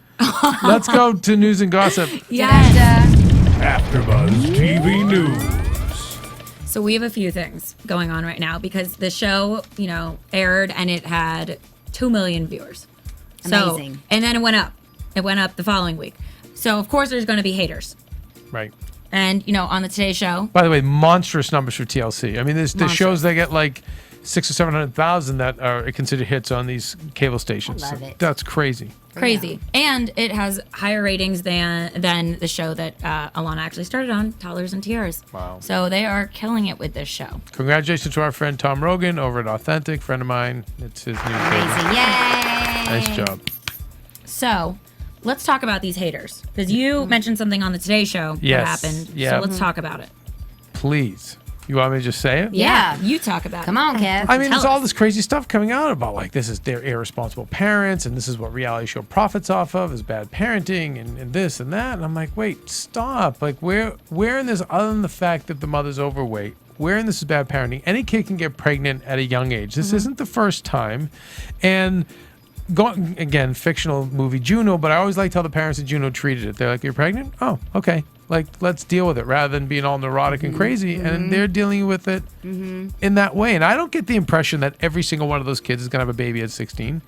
Let's go to news and gossip. Yes. AfterBuzz TV News. So we have a few things going on right now because the show, aired and it had 2 million viewers. Amazing. And then it went up. It went up the following week. So of course there's going to be haters. Right. And on the Today Show, By the way, monstrous numbers for TLC. I mean, there's shows that get like 600,000 or 700,000 that are considered hits on these cable stations. I love it. That's crazy. crazy. And it has higher ratings than the show that Alana actually started on, Toddlers and Tiaras. Wow. So they are killing it with this show. Congratulations to our friend Tom Rogan over at Authentic, friend of mine. It's his new thing. Amazing. Yay. Nice job. So let's talk about these haters because you mentioned something on the Today Show Yes. that happened. Yeah. So let's talk about it. Please. You want me to just say it? Yeah. You talk about Come it. on, Kev. I mean, Tell there's all us. this crazy stuff coming out about like they're irresponsible parents and this is what reality show profits off of is bad parenting and this and that. And I'm like, wait, stop. Like where in this, other than the fact that the mother's overweight, where in this is bad parenting? Any kid can get pregnant at a young age. This isn't the first time. And going again, fictional movie Juno, but I always liked how the parents of Juno treated it. They're like, you're pregnant? Oh, okay. Like, let's deal with it rather than being all neurotic and crazy. And they're dealing with it in that way. And I don't get the impression that every single one of those kids is going to have a baby at 16.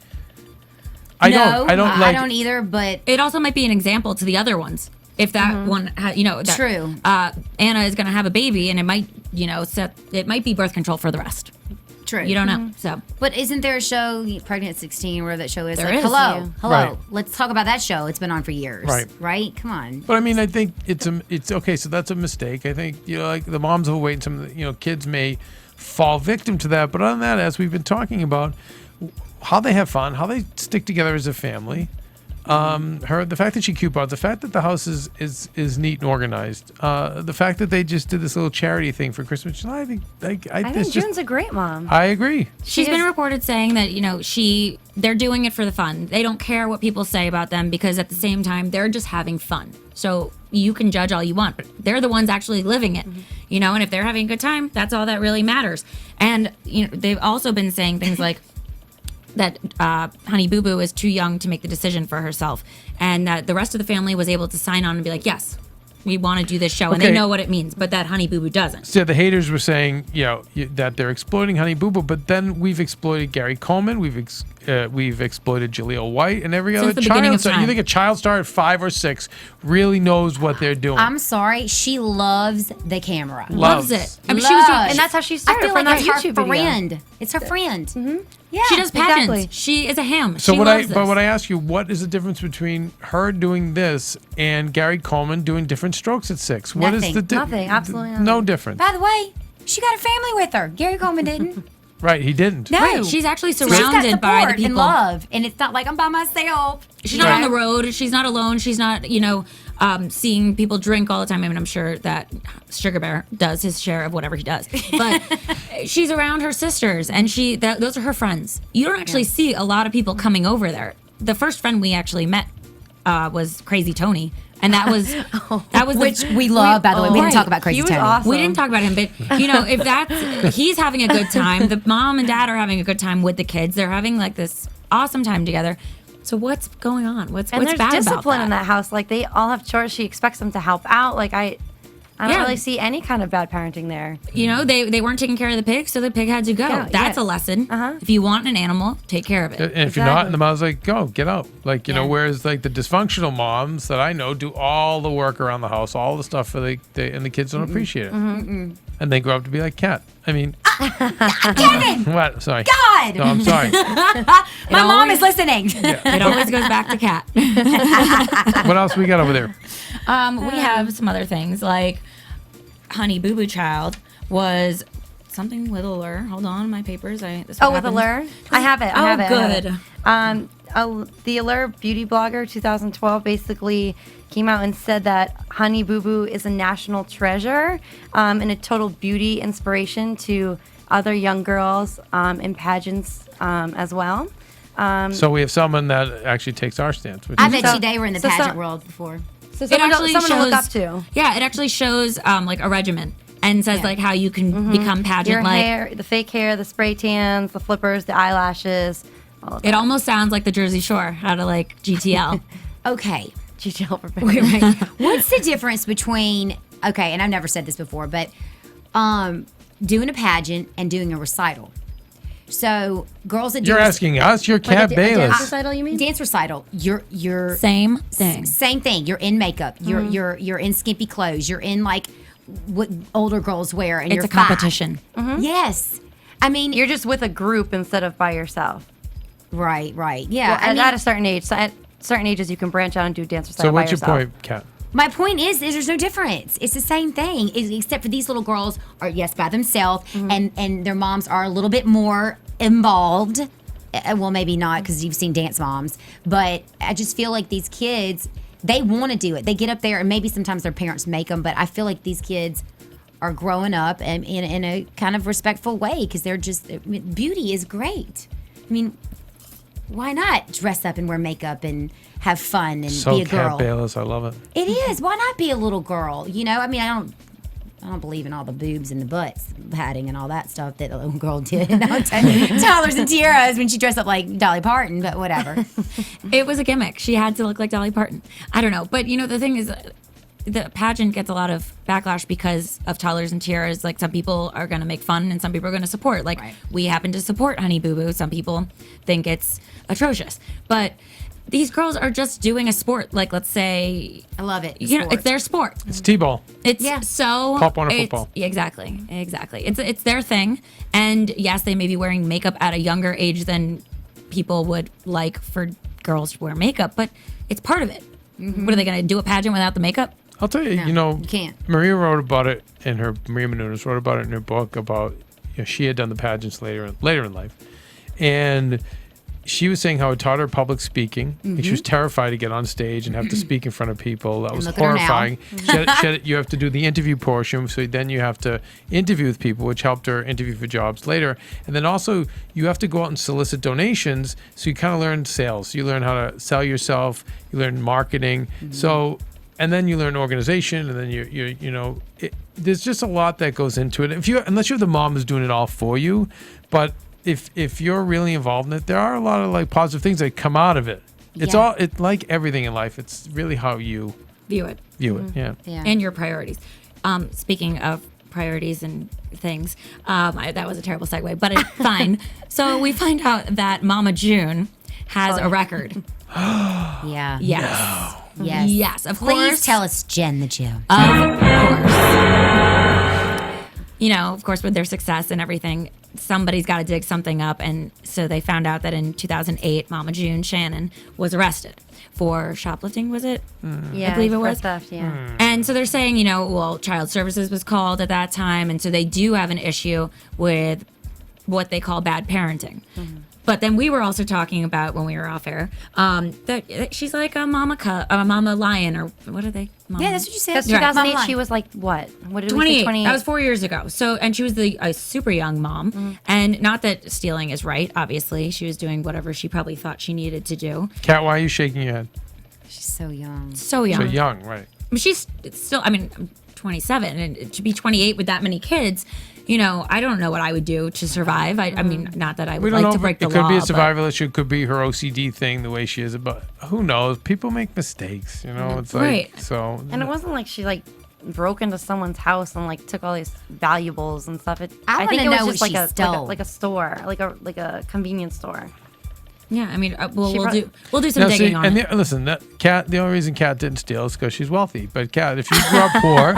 I don't either, but It also might be an example to the other ones. If that one, that, True. Anna is going to have a baby, and it might, it might be birth control for the rest. true. You don't know. So But isn't there a show, Pregnant at 16, where that show is? There Like, is, hello, yeah. hello. Right. Let's talk about that show. It's been on for years. Right. Come on. But I mean, I think it's okay. So that's a mistake. I think like the moms overweight, and some of the kids may fall victim to that. But other than that, as we've been talking about, how they have fun, how they stick together as a family. The fact that she coupones, the fact that the house is neat and organized, the fact that they just did this little charity thing for Christmas. I think June's a great mom. I agree. she's been reported saying that they're doing it for the fun. They don't care what people say about them because at the same time they're just having fun. So you can judge all you want, but they're the ones actually living it. And if they're having a good time, that's all that really matters. And they've also been saying things like that Honey Boo Boo is too young to make the decision for herself, and that the rest of the family was able to sign on and be like, yes, we want to do this show, and Okay. they know what it means, but that Honey Boo Boo doesn't. So the haters were saying, that they're exploiting Honey Boo Boo, but then we've exploited Gary Coleman, we've exploited Jaleel White, and every other the beginning child of star. You time. think a child star at 5 or 6 really knows what they're doing? I'm sorry, she loves the camera. Loves it. I mean, she was doing, And that's how she I started feel from like that it's her YouTube video. friend. It's her friend. Mm-hmm. Yeah, she does pageants. exactly. She is a ham. So she when loves this. when I ask you, what is the difference between her doing this and Gary Coleman doing different strokes at 6? What is Nothing. the Nothing, absolutely nothing. no difference? By the way, she got a family with her. Gary Coleman didn't. Right, he didn't. No, Right, she's actually So she's got surrounded by the support people. and love, and it's not like I'm by myself. She's not on the road. She's not alone. She's not, seeing people drink all the time. I mean, I'm sure that Sugar Bear does his share of whatever he does. But she's around her sisters, and those are her friends. You don't actually see a lot of people coming over there. The first friend we actually met was Crazy Tony. And that was Which we love, by the way. We didn't talk about Crazy He was Tony. awesome. We didn't talk about him, but if he's having a good time, the mom and dad are having a good time with the kids. They're having like this awesome time together. So what's going on? What's And there's bad discipline about in that house. Like they all have chores. She expects them to help out. Like I don't Yeah. really see any kind of bad parenting there. They weren't taking care of the pig, so the pig had to go. Yeah, That's yeah. a lesson. Uh-huh. If you want an animal, take care of it. And if you're not, Exactly. the mom's like, go, get out. Like, whereas like the dysfunctional moms that I know do all the work around the house, all the stuff for and the kids don't appreciate it. And they grow up to be like Cat. I mean, Keven! what? Sorry. God! No, I'm sorry. My mom always- is listening. It always goes back to Cat. What else we got over there? We have some other things like Honey Boo Boo Child was something with allure. Hold on, my papers. With Allure? I have it. I have it. Good. The Allure beauty blogger 2012 basically came out and said that Honey Boo Boo is a national treasure and a total beauty inspiration to other young girls in pageants as well. So we have someone that actually takes our stance. Which I is bet you they were in the so pageant some- world before. So someone to look up to. Yeah, it actually shows like a regimen and says like how you can become pageant Your like. hair, the fake hair, the spray tans, the flippers, the eyelashes. All of It almost sounds like the Jersey Shore, how to like GTL. Okay. GTL for What's the difference between, and I've never said this before, but doing a pageant and doing a recital? So girls that do You're asking us? You're Cat a Bailess. dance recital, you mean? dance recital, you're Same thing. same thing. You're in makeup. You're in skimpy clothes. You're in like what older girls wear, and It's you're a competition. Yes, I mean You're just with a group instead of by yourself. right. Yeah, Well, I mean, at a certain age, so at certain ages, you can branch out and do dance recital So by what's your yourself. point, Cat? my point is there's no difference. It's the same thing, except for these little girls are by themselves, and their moms are a little bit more involved. Well, maybe not because you've seen dance moms, but I just feel like these kids, they want to do it. They get up there, and maybe sometimes their parents make them, but I feel like these kids are growing up and in a kind of respectful way because beauty is great. I mean, why not dress up and wear makeup and have fun and So be a girl? Cat Bailess, I love it. It is. Why not be a little girl? I mean, I don't believe in all the boobs and the butts padding and all that stuff that the little girl did. Dollars and tiaras when she dressed up like Dolly Parton, but whatever. It was a gimmick. She had to look like Dolly Parton. I don't know. But the thing is, the pageant gets a lot of backlash because of toddlers and tiaras. Like some people are going to make fun and some people are going to support. Like we happen to support Honey Boo Boo. Some people think it's atrocious. But these girls are just doing a sport. Like let's say, I love it. it's their sport. It's T-ball. It's so Pop Warner it's- football. Exactly. It's their thing. And yes, they may be wearing makeup at a younger age than people would like for girls to wear makeup, but it's part of it. What are they going to do a pageant without the makeup? I'll tell you, you can't. Maria wrote about it Maria Menounos wrote about it in her book about, she had done the pageants later in life. And she was saying how it taught her public speaking. She was terrified to get on stage and have to speak in front of people. That was look at her now. horrifying. You have to do the interview portion, so then you have to interview with people, which helped her interview for jobs later. And then also you have to go out and solicit donations, so you kind of learn sales. You learn how to sell yourself. You learn marketing. So, and then you learn organization, and then there's just a lot that goes into it. Unless you're the mom who's doing it all for you, but if you're really involved in it, there are a lot of like positive things that come out of it. It's Yeah. like everything in life. It's really how you View it. Yeah. And your priorities. Speaking of priorities and things, that was a terrible segue, but it's fine. So we find out that Mama June has a record. Yeah. Yes. Yes. Yes, of Please course. tell us, Jen the Jew. Of course. You know, of course, with their success and everything, somebody's got to dig something up. And so they found out that in 2008, Mama June Shannon was arrested for shoplifting, was it? Yeah, I believe it for was. theft, yeah. And so they're saying, you know, well, child services was called at that time. And so they do have an issue with what they call bad parenting. But then we were also talking about when we were off air that she's like a mama lion, or what are they? Mama? Yeah, that's what you said. Because Right. 2008, Mama she Lion. was like, what? What did we say? 28. 28. That was 4 years ago. So, and she was a super young mom. And not that stealing is right, obviously. She was doing whatever she probably thought she needed to do. Kat, why are you shaking your head? She's so young. So young. So young, right? I mean, she's still, I mean, I'm 27, and to be 28 with that many kids, you know, I don't know what I would do to survive. I mean, not that I We would don't like know. to break the It could law. be a but- survival issue. It could be her OCD thing, the way she is. But who knows? People make mistakes. You know, it's like Right. so. And it wasn't like she like broke into someone's house and like took all these valuables and stuff. I think wanna it was know just what like she stole. like a store, like a convenience store. Yeah, I mean, we'll She we'll do some Now, digging see, on and it. listen, that Kat. The only reason Kat didn't steal is because she's wealthy. But Kat, if you grew up poor,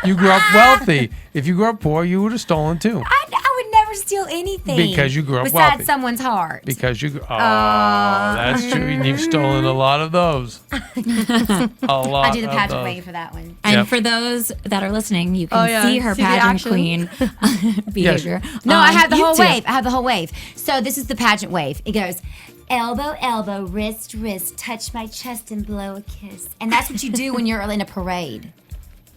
you grew up wealthy. If you grew up poor, you would have stolen too. I would never steal anything. Because you grew up besides wealthy. someone's heart. Because you. Oh, that's true. And you've stolen a lot of those. A lot. I do the of pageant those. wave for that one. And Yep. for those that are listening, you can Oh, yeah. see her See the pageant action? queen behavior. No, I have the whole YouTube. wave. I have the whole wave. So this is the pageant wave. It goes elbow, elbow, wrist, wrist, touch my chest and blow a kiss. And that's what you do when you're in a parade.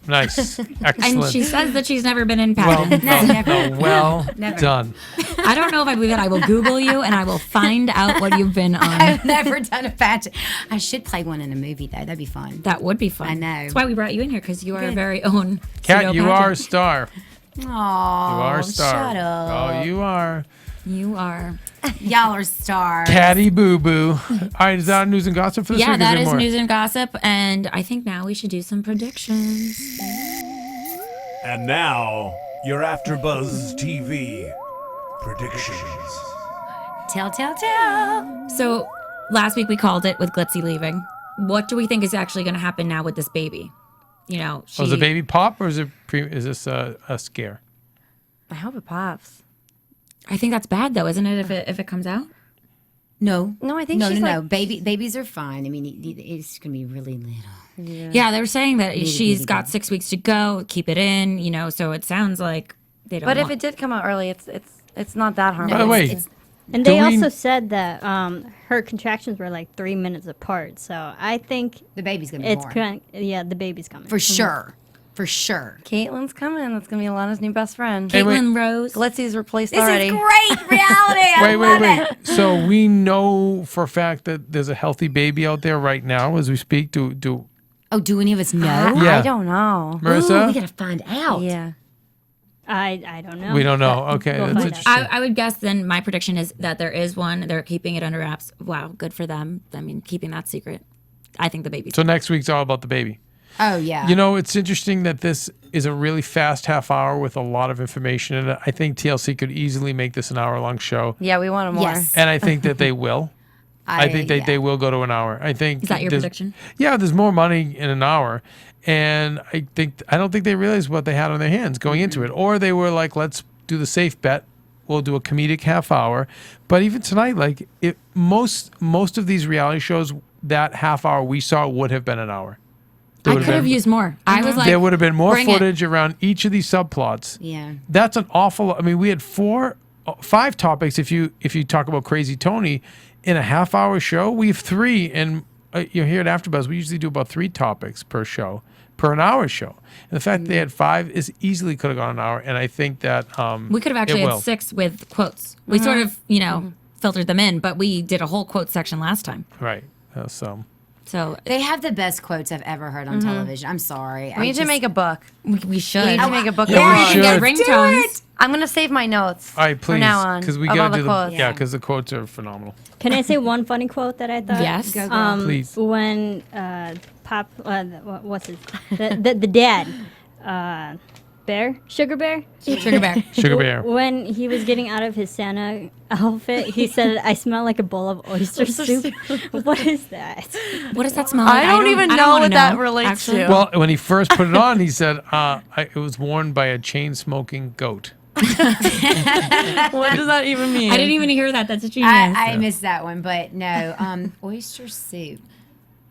Nice. And Excellent. she says that she's never been in well, pageant. well Never. done. I don't know if I believe that. I will Google you and I will find out what you've been on. I've never done a pageant. I should play one in a movie though. That'd be fun. That would be fun. I know. That's why we brought you in here, because you are our very own. Kat, pseudo you are a pageant. star. Oh, You are a star. Shut up. Oh, you are. You are. Y'all are stars. Catty Boo Boo. All right, is that news and gossip for this Yeah, week? that there is more? news and gossip. And I think now we should do some predictions. And now, your AfterBuzz TV predictions. Tell. So last week we called it with Glitzy leaving. What do we think is actually going to happen now with this baby? You know, she. Was the baby pop or is it is this a scare? I hope it pops. I think that's bad though, isn't it? If it comes out. No. No, I think No, she's no. like, Babies are fine. I mean, it's gonna be really little. Yeah, they were saying that she's really got bad. 6 weeks to go. Keep it in, you know. So it sounds like they don't. but if want- it did come out early, it's not that harmful. By the way, And Do they we- also said that her contractions were like 3 minutes apart. So I think The baby's gonna be it's born the baby's coming. for sure. For sure. Caitlin's coming. That's gonna be Alana's new best friend. Hey, wait. Caitlin Rose. Glitzy's replaced This already. is great reality. I love it. So we know for a fact that there's a healthy baby out there right now as we speak. Do Oh, do any of us know? Yeah. I don't know. Marissa? Ooh, we gotta find out. Yeah. I don't know. We don't know. but Okay, we'll that's find out. interesting. I would guess then my prediction is that there is one. They're keeping it under wraps. Wow, good for them. I mean, keeping that secret. I think the baby's. So next week's all about the baby. Oh yeah. You know, it's interesting that this is a really fast half hour with a lot of information in it. I think TLC could easily make this an hour-long show, Yeah, we want more. Yes. and I think that they will. I think yeah. they will go to an hour. I think Is that your there's- prediction? Yeah, there's more money in an hour, and I don't think they realized what they had on their hands going into it, or they were like, let's do the safe bet. We'll do a comedic half hour. But even tonight, like most of these reality shows, that half hour we saw would have been an hour. There I would could have been- used more. I was like, there would have been more bring it. footage around each of these subplots. Yeah. That's an awful. I mean, we had 5 topics. If you talk about Crazy Tony, in a half hour show, we have 3. And you're here at AfterBuzz. We usually do about 3 topics per show, per an hour show. And the fact that they had 5 is easily could have gone an hour. And I think that we could have actually it had will. 6 with quotes. We sort of, filtered them in, but we did a whole quote section last time. Right. So So They have the best quotes I've ever heard on television. I'm sorry. We need to make a book. we should. We need to make a book. Yeah, of we quotes. should. Get Do ringtones. it. I'm gonna save my notes. All right, please, From now on, because we of got all to do the quotes. yeah, because the quotes are phenomenal. Can I say one funny quote that I thought? Yes. Go, girl. Please. When Pop, what's his, the dad, Bear, Sugar Bear. Sugar Bear. Sugar Bear. When he was getting out of his Santa outfit, he said, "I smell like a bowl of oyster soup." What is that? What does that smell like? I don't even know wanna what that relates to. Well, when he first put it on, he said it was worn by a chain-smoking goat. What does that even mean? I didn't even hear that. That's a genius. I missed that one, but no. Oyster soup.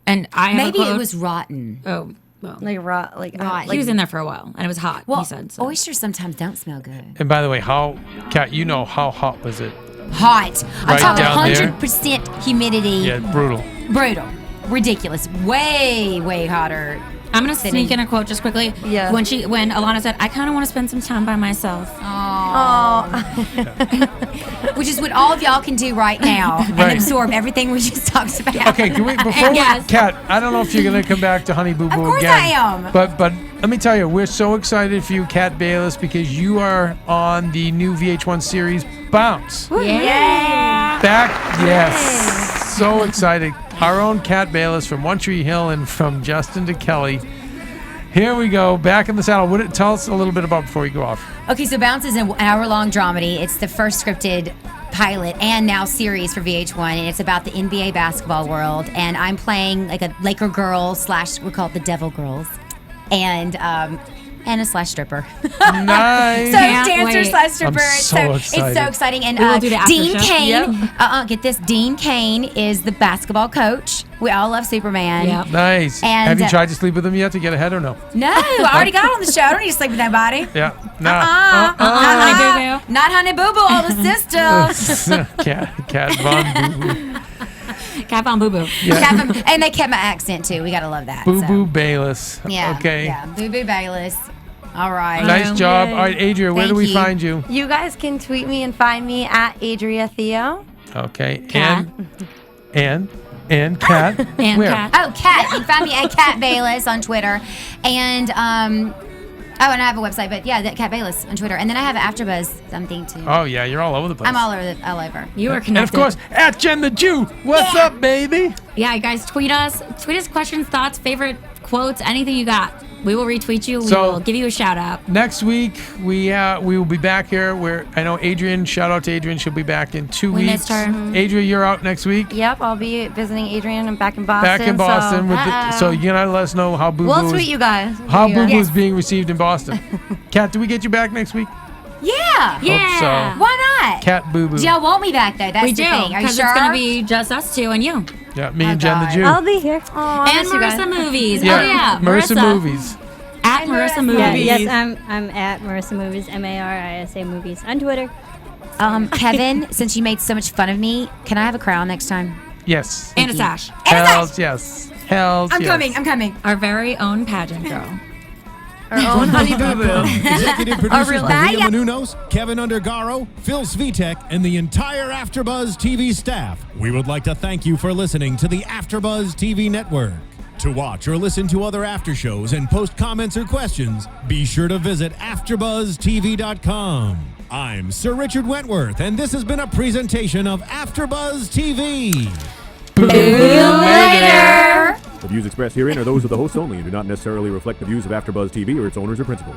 and I have Maybe a quote. it was rotten. Oh, well. Like raw, like Right. He was in there for a while, and it was hot. Well, he said. So. oysters sometimes don't smell good. And by the way, Kat, you know how hot was it? Hot. I'm Right talking down there? 100% humidity. Yeah, brutal. Brutal. Ridiculous. Way, way hotter. I'm gonna sneak in a quote just quickly. Yeah. When Alana said, "I kind of want to spend some time by myself." Which is what all of y'all can do right now Right. and absorb everything we just talked about. Okay, can we before we, Yes. Kat, I don't know if you're gonna come back to Honey Boo Boo Of course again. I am. But let me tell you, we're so excited for you, Kat Bailess, because you are on the new VH1 series Bounce. Yeah. Back, yes. So excited. Our own Kat Bailess from One Tree Hill and from Justin to Kelly. Here we go, back in the saddle. Tell us a little bit about before you go off. Okay, so Bounce is an hour-long dramedy. It's the first scripted pilot and now series for VH1, and it's about the NBA basketball world. And I'm playing like a Laker girl / we call it the Devil Girls, and a / stripper. Nice. So Can't dancer wait. / stripper. I'm so It's so excited. exciting. And We will do the after Dean show. Cain. Get this. Dean Cain is the basketball coach. We all love Superman. Yep. Nice. And, Have you tried to sleep with him yet to get ahead or no? No, I already got on the show. I don't need to sleep with nobody. Yeah. No. Honey Boo Boo. Not Honey Boo Boo, older sister. Cat Von Boo Boo. Cat Von Boo Boo. And they kept my accent too. We gotta love that. Boo so. Boo Bayless. Yeah. Okay. Yeah. Boo Boo Bayless. All right. Nice job. Yay. All right, Adria, where Thank do we you. find you? You guys can tweet me and find me at Adria Theo. Okay. Kat. And Kat. And Where? Kat. Oh, Kat. You can find me at Kat Bayless on Twitter. And and I have a website, but yeah, Kat Bayless on Twitter. And then I have an AfterBuzz something too. Oh yeah, you're all over the place. I'm all over. You are And connected. of course, at Jen the Jew. What's Yeah. up, baby? Yeah, guys, tweet us questions, thoughts, favorite quotes, anything you got. We will retweet you. We So- will give you a shout out. Next week we will be back here. Where I know Adrian. Shout out to Adrian. She'll be back in 2 We weeks. missed her. Adria, you're out next week. Yep, I'll be visiting Adrian. I'm back in Boston. Back in Boston. So, So you gotta let us know how Boo Boo we'll is. tweet you guys. How We'll Boo tweet Boo you is being received in Boston. Kat, do we get you back next week? Yeah. Yeah. so. Why not? Kat Boo Boo. Do y'all want me back though? That's We the do, thing. Are you because sure? it's going to be just us two and you. Yeah, me and Oh, Jen the God. Jew. I'll be here. Aw, I And miss you guys. Marissa Movies. Yeah, Oh, yeah. Marissa Movies. At Marissa Yeah, Movies. yes, I'm at Marissa Movies, Marisa Movies on Twitter. Kevin, since you made so much fun of me, can I have a crown next time? Yes. And a sash. Hells yes. Hells I'm yes. coming. I'm coming. Our very own pageant girl. Our own Honey Boo Boo. Executive producers real- Maria Menounos, Keven Undergaro, Phil Svitek, and the entire AfterBuzz TV staff. We would like to thank you for listening to the AfterBuzz TV network. To watch or listen to other after shows and post comments or questions, be sure to visit AfterBuzzTV.com. I'm Sir Richard Wentworth, and this has been a presentation of AfterBuzz TV. Later. The views expressed herein are those of the hosts only and do not necessarily reflect the views of AfterBuzz TV or its owners or principals.